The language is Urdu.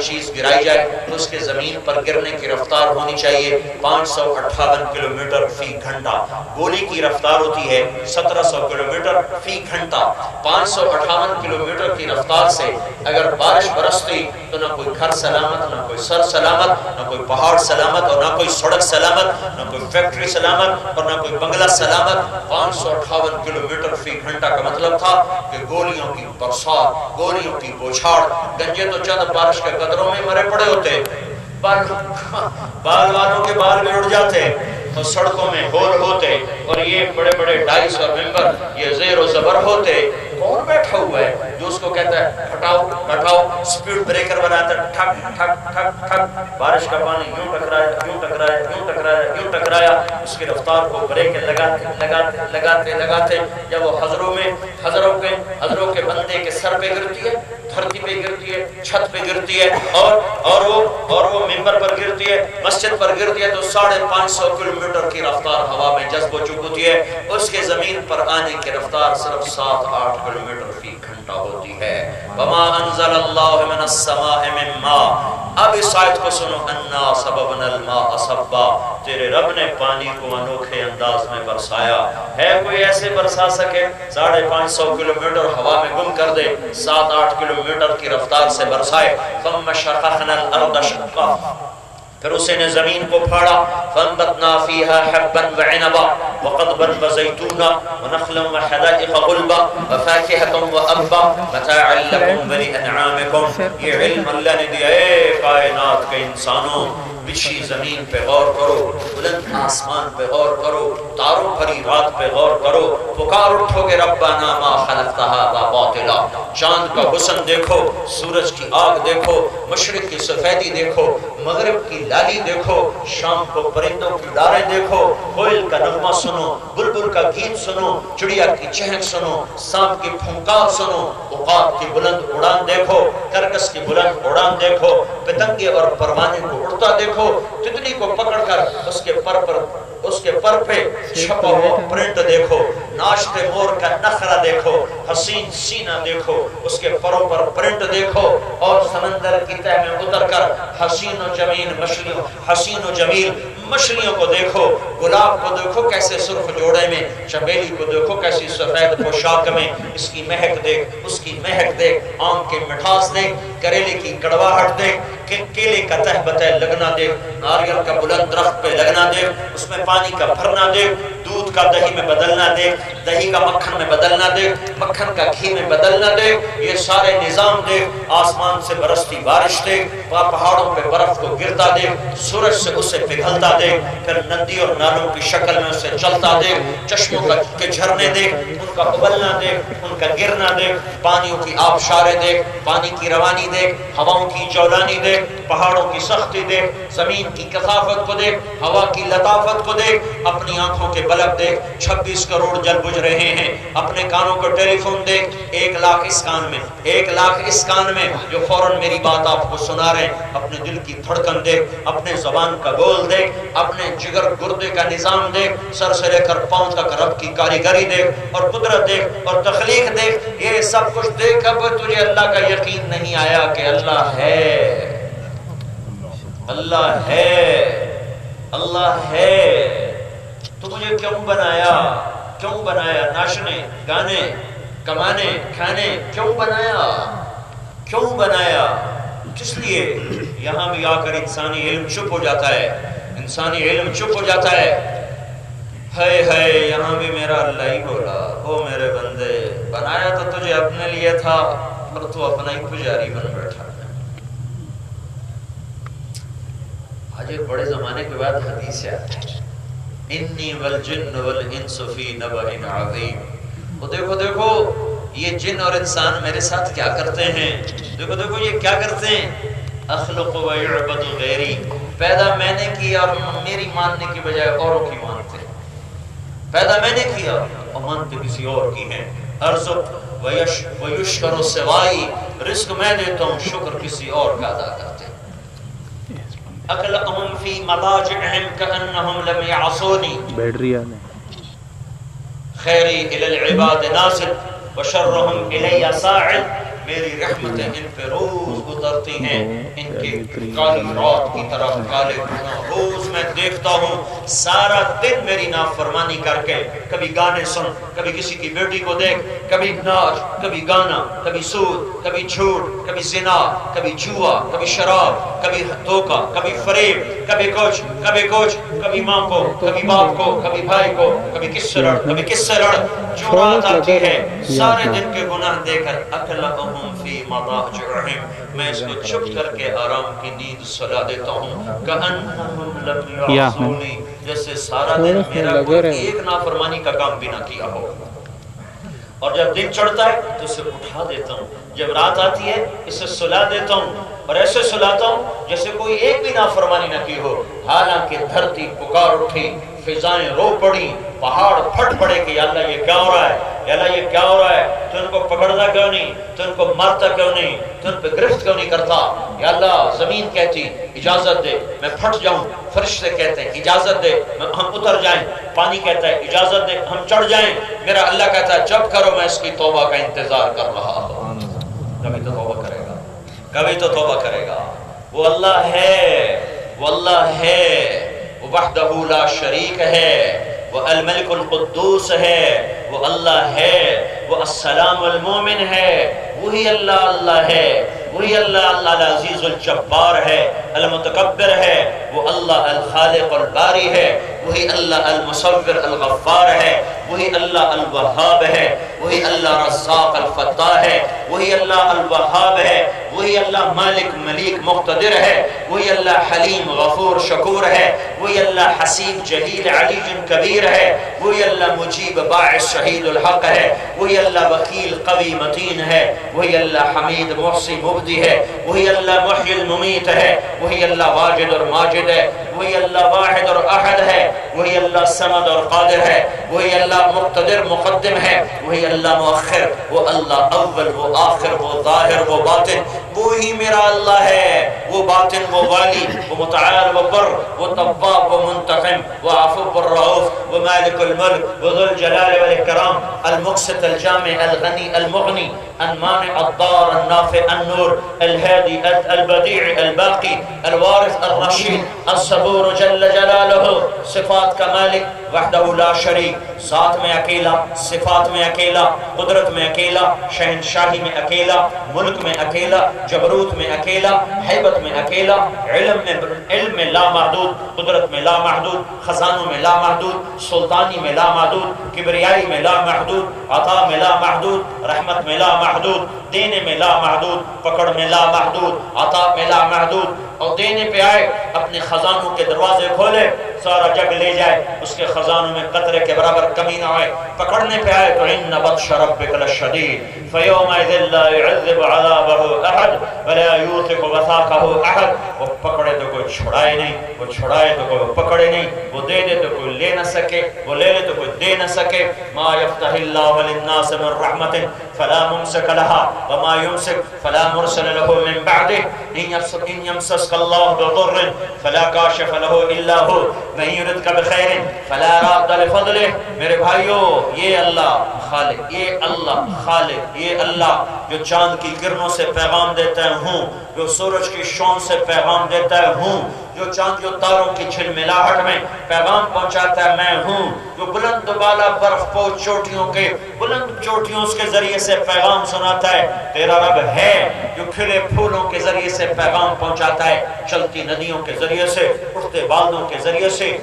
چیز گرائی جائے تو اس کے زمین پر گرنے کی رفتار ہونی چاہیے 558 کلومیٹر فی گھنٹہ. گولی کی رفتار ہوتی ہے 1700 کلومیٹر فی گھنٹہ. 558 کلومیٹر کی رفتار سے اگر بارش برستی تو نہ کوئی گھر سلامت، نہ کوئی سر سلامت، نہ کوئی پہاڑ سلامت، اور نہ کوئی سڑک سلامت، نہ کوئی فیکٹری سلامت، اور نہ کوئی بنگلہ سلامت. 558 کلومیٹر فی گھنٹہ کا مطلب تھا کہ گولیوں کی برسات، گولیوں کی بوچھاڑ. گنجے تو چند بارش کے قطروں میں مرے پڑے ہوتے، بال والوں کے بال بھی اڑ جاتے اور سڑکوں میں ہول ہوتے، اور یہ بڑے بڑے ڈائس اور ممبر یہ زیر و زبر ہوتے. کون بیٹھا ہوا ہے جو اس کو کہتا ہے ہٹاؤ ہٹاؤ، سپیڈ بریکر بناتا ہے، ٹھک ٹھک ٹھک ٹھک، بارش کا پانی یوں ٹکرایا یوں ٹکرایا یوں ٹکرایا یوں ٹکرایا، اس کی رفتار کو بریک لگاتے لگاتے لگاتے لگاتے جب وہ حضروں کے بندے کے سر پہ گرتی ہے، دھرتی پہ گرتی ہے، چھت پہ گرتی ہے، اور وہ ممبر پر گرتی ہے، مسجد پر گرتی ہے، تو 550 کلومیٹر کی رفتار ہوا میں جذب ہو چکی ہوتی ہے. اس کے زمین پر آنے کی رفتار صرف 7-8 کلومیٹر فی گھنٹہ ہوتی ہے. وما انزل اللہ من السماء من ماء. اب اس آیت کو سنو. انا سببنا الماء صبا. تیرے رب نے پانی کو انوکھے انداز میں برسایا. ہے کوئی ایسے برسا سکے؟ 550 کلومیٹر ہوا میں گم کر دے، 7-8 کلومیٹر کی رفتار سے برسائے. ثم شققنا الارض شقا. پھر اسے نے زمین کو پھاڑا. فانبتنا فيها حبا وعنبا وقضبا وزيتونا ونخلا وحدائق غلبا وفاكهة وأبا متاعا لكم ولأنعامكم. یہ علم اللہ نے دیا ہے کائنات کے انسانوں. بچھی زمین پہ غور کرو، بلند آسمان پہ غور کرو، تاروں بھری رات پہ غور کرو. پکار اٹھو گے ربنا ما خلقت هذا باطلا. چاند کا حسن دیکھو، سورج کی آگ دیکھو، مشرق کی سفیدی دیکھو، مغرب کی لالی دیکھو، شام کو پرندوں کی ڈاریں دیکھو، کوئل کا نغمہ سنو، بلبل کا گیت سنو، چڑیا کی چہک سنو، سانپ کی پھنکار سنو، عقاب کی بلند اڑان دیکھو، کرکس کی بلند اڑان دیکھو، پتنگے اور پروانے کو اڑتا دیکھو، تتلی کو پکڑ کر اس کے پر پہ چھپا ہوا پرنٹ دیکھو، ناشتے مور کا نخرہ دیکھو، حسین سینہ دیکھو، اس کے پروں پر پرنٹ دیکھو، اور سمندر کی تہ میں اتر کر حسین و جمیل مچھلیوں کو دیکھو. گلاب کو دیکھو کیسے سرخ جوڑے میں، چمیلی کو دیکھو کیسی سفید پوشاک میں، اس کی مہک دیکھ، اس کی مہک دیکھ، آم کی مٹھاس دیکھ، کریلے کی کڑواہٹ دیکھ، کیلے کا تہ بتہ لگنا دیکھ، ناریل کا بلند درخت پہ لگنا دیکھ، اس میں پانی کا بھرنا دیکھ، دودھ کا دہی میں بدلنا دیکھ، دہی کا مکھن میں بدلنا دیکھ، مکھن کا گھی میں بدلنا دیکھ. یہ سارے نظام دیکھ. آسمان سے برستی بارش دیکھ، پہاڑوں پہ برف کو گرتا دیکھ، سورج سے اسے پگھلتا دیکھ، پھر ندی اور نالوں کی شکل میں اسے چلتا دیکھ، چشموں کے جھرنے دیکھ، ان کا ابلنا دیکھ، ان کا گرنا دیکھ، پانیوں کی آبشاریں دیکھ، پانی کی روانی دیکھ، ہواؤں کی جولانی دیکھ، پہاڑوں کی سختی دیکھ، زمین کی کثافت کو دیکھ، ہوا کی لطافت کو دیکھ، اپنی آنکھوں کے بلب دیکھ. 26 کروڑ جل بجھ رہے ہیں. اپنے کانوں کو ٹیلی فون دیکھ، 1 لاکھ اس کان میں، 1 لاکھ اس کان میں جو فوراً میری بات آپ کو سنا رہے ہیں. اپنے دل کی دھڑکن دیکھ، اپنے زبان کا بول دیکھ، اپنے جگر گردے کا نظام دیکھ، سر سے لے کر پاؤں تک رب کی کاریگری دیکھ، اور قدرت دیکھ، اور تخلیق دیکھ. یہ سب کچھ دیکھ اب تجھے اللہ کا یقین نہیں آیا کہ اللہ ہے، اللہ ہے، اللہ ہے. تو مجھے کیوں بنایا؟ ناچنے، گانے، کمانے، کھانے کیوں بنایا؟ کس لیے؟ یہاں بھی آ کر انسانی علم چپ ہو جاتا ہے. ہے یہاں بھی میرا اللہ ہی بولا، او میرے بندے بنایا تو تجھے اپنے لیے تھا، پر تو اپنا ہی پجاری بن بیٹھا. آج ایک بڑے زمانے کے بعد حدیث آتا ہے، انی والجن والانس فی نبأ عظیم. وہ دیکھو یہ جن اور انسان میرے ساتھ کیا کرتے ہیں. دیکھو یہ کیا کرتے ہیں. اخلق و یعبد غیری. پیدا میں نے کیا اور میری ماننے کی بجائے اوروں کی مانتے ہیں. پیدا میں نے کیا اور مانتے کسی اور کی ہیں. ارزق ویشکر سوائی. رزق میں دیتا ہوں، شکر کسی اور کا ادا کرتے ہیں. اخلقهم فی مضاجعهم كأنهم لم يعصونی. خیری الی العباد ناصر وشرهم الی ساعد. میری رحمتیں ان پہ روز اترتی ہیں، ان کے کالی رات کی طرح کالے گناہ روز میں دیکھتا ہوں، سارا دن میری نافرمانی کر کے کبھی گانے سن، کبھی کسی کی بیٹی کو دیکھ، کبھی ناچ، کبھی گانا، کبھی سود، کبھی جھوٹ، کبھی زنا، کبھی جوا، کبھی شراب، کبھی دھوکہ، کبھی فریب، کبھی کچھ، کبھی ماں کو، کبھی باپ کو، کبھی بھائی کو، کبھی کس سے لڑ، کبھی کس سے لڑ، جو رات آتی ہے سارے دن کے گناہ دے کر اکلؤہم فی مضاجعہم، میں اس کو چھپ کر کے آرام کی نیند سلا دیتا ہوں، کأنہم لم یعصونی، جیسے سارا دن میرا کوئی ایک نافرمانی کا کام بھی نہ کیا ہو، اور جب دن چڑھتا ہے تو اسے اٹھا دیتا ہوں، جب رات آتی ہے اسے سلا دیتا ہوں، اور ایسے سلاتا ہوں جیسے کوئی ایک بھی نافرمانی نہ کی ہو، حالانکہ دھرتی پکار اٹھی، فضائیں رو پڑی، پہاڑ پھٹ پڑے کہ یا اللہ یہ کیا ہو رہا ہے، یا اللہ یہ کیا ہو رہا ہے، تو ان کو پکڑتا کیوں نہیں، تو ان کو مارتا کیوں نہیں، تو ان پہ گرفت کیوں نہیں کرتا، یا اللہ زمین کہتی اجازت دے میں پھٹ جاؤں، فرشتے کہتے ہیں اجازت دے ہم اتر جائیں، پانی کہتا ہے اجازت دے ہم چڑھ جائیں، میرا اللہ کہتا ہے جب کرو میں اس کی توبہ کا انتظار کر رہا ہوں، کبھی تو توبہ کرے گا، کبھی تو توبہ کرے گا، وہ اللہ ہے، وہ اللہ ہے، وہ وحدہ لا شریک ہے، وہ الملک القدوس ہے، وہ اللہ ہے، وہ السلام المومن ہے، وہی اللہ اللہ ہے، وہی اللہ اللہ العزیز الجبار ہے، المتکبر ہے، وہ اللہ الخالق الباری ہے، وہی اللہ المصور الغفار ہے، وہی اللہ الوہاب ہے، وہی اللہ رزاق الفتاح ہے، وہی اللہ الوہاب ہے، وہی اللہ مالک ملیک مقتدر ہے، وہی اللہ حلیم غفور شکور ہے، وہی اللہ حسیب جلیل علی کبیر ہے، وہی اللہ مجیب باعث شہید الحق ہے، وہی اللہ وکیل قوی متین ہے، وہی اللہ حمید محصی مبدی ہے، وہی اللہ محی الممیت ہے، وہی اللہ واجد اور ماجد ہے، وہی اللہ واحد اور احد ہے، وہی اللہ صمد اور قادر ہے، وہی اللہ مقتدر مقدم ہے، وہی اللہ مؤخر، وہ اللہ اول، وہ آخر، وہ ظاہر، وہ باطن، وہی میرا اللہ ہے، وہ باطن، وہ والی، وہ متعال، وہ بر، وہ تواب، وہ منتقم، وہ عفو، وہ رؤوف، وہ مالک الملک، وہ ذو الجلال والاکرام، المقسط الجامع الغنی المغنی، المانع الضار النافع النور الهادي البديع الباقي الوارث الرشيد الصبور جل جلالہ، صفات کا مالک وحدہ لا شریک، ذات میں اکیلا، صفات میں اکیلا، قدرت میں اکیلا، شہنشاہی میں اکیلا، ملک میں اکیلا، جبروت میں اکیلا، حیبت میں اکیلا، علم میں لا محدود، قدرت میں لا محدود، خزانوں میں لا محدود، سلطانی میں لا محدود، کبریائی میں لا محدود، عطا میں لا محدود، رحمت میں لا محدود، دینے میں لا محدود، پکڑ میں لا محدود، عطا میں لا محدود، اور دینے پہ آئے اپنے خزانوں کے دروازے کھولے سارا جگ لے جائے، اس کے خزانوں میں قطرے کے برابر کمی نہ ہوئے، پکڑنے پہ آئے تو ان بطش ربک لشدید فیومئذ لا يعذب عذابہ احد ولا یوثق وثاقہ احد، وہ پکڑے تو کوئی چھڑائے نہیں، وہ چھڑائے تو کوئی پکڑے نہیں، وہ دے دے تو کوئی لے نہ سکے، وہ لے لے تو کوئی دے نہ سکے، ما یفتح اللہ للناس من رحمت فلا ممسک لها وما يمسک فلا مرسل له من بعده ان يمسسك الله بضر فلا کاشف له الا هو وَإِن يُرِدْكَ بِخَيْرٍ فَلَا رَادَّ لِفَضْلِهِ، میرے بھائیو یہ اللہ خالق، یہ اللہ خالق، یہ اللہ جو چاند کی کرنوں سے پیغام دیتا ہے ہوں، جو سورج کی شون سے پیغام دیتا ہے ہوں، جو چاند جو تاروں کی جھلملاہٹ میں پیغام پہنچاتا ہے میں ہوں، جو بلند بالا برف پوش چوٹیوں کے بلند چوٹیوں اس کے ذریعے سے پیغام سناتا ہے، تیرا رب ہے جو کھلے پھولوں کے ذریعے سے پیغام پہنچاتا ہے، چلتی ندیوں کے ذریعے سے، اٹھتے بالوں کے ذریعے سے،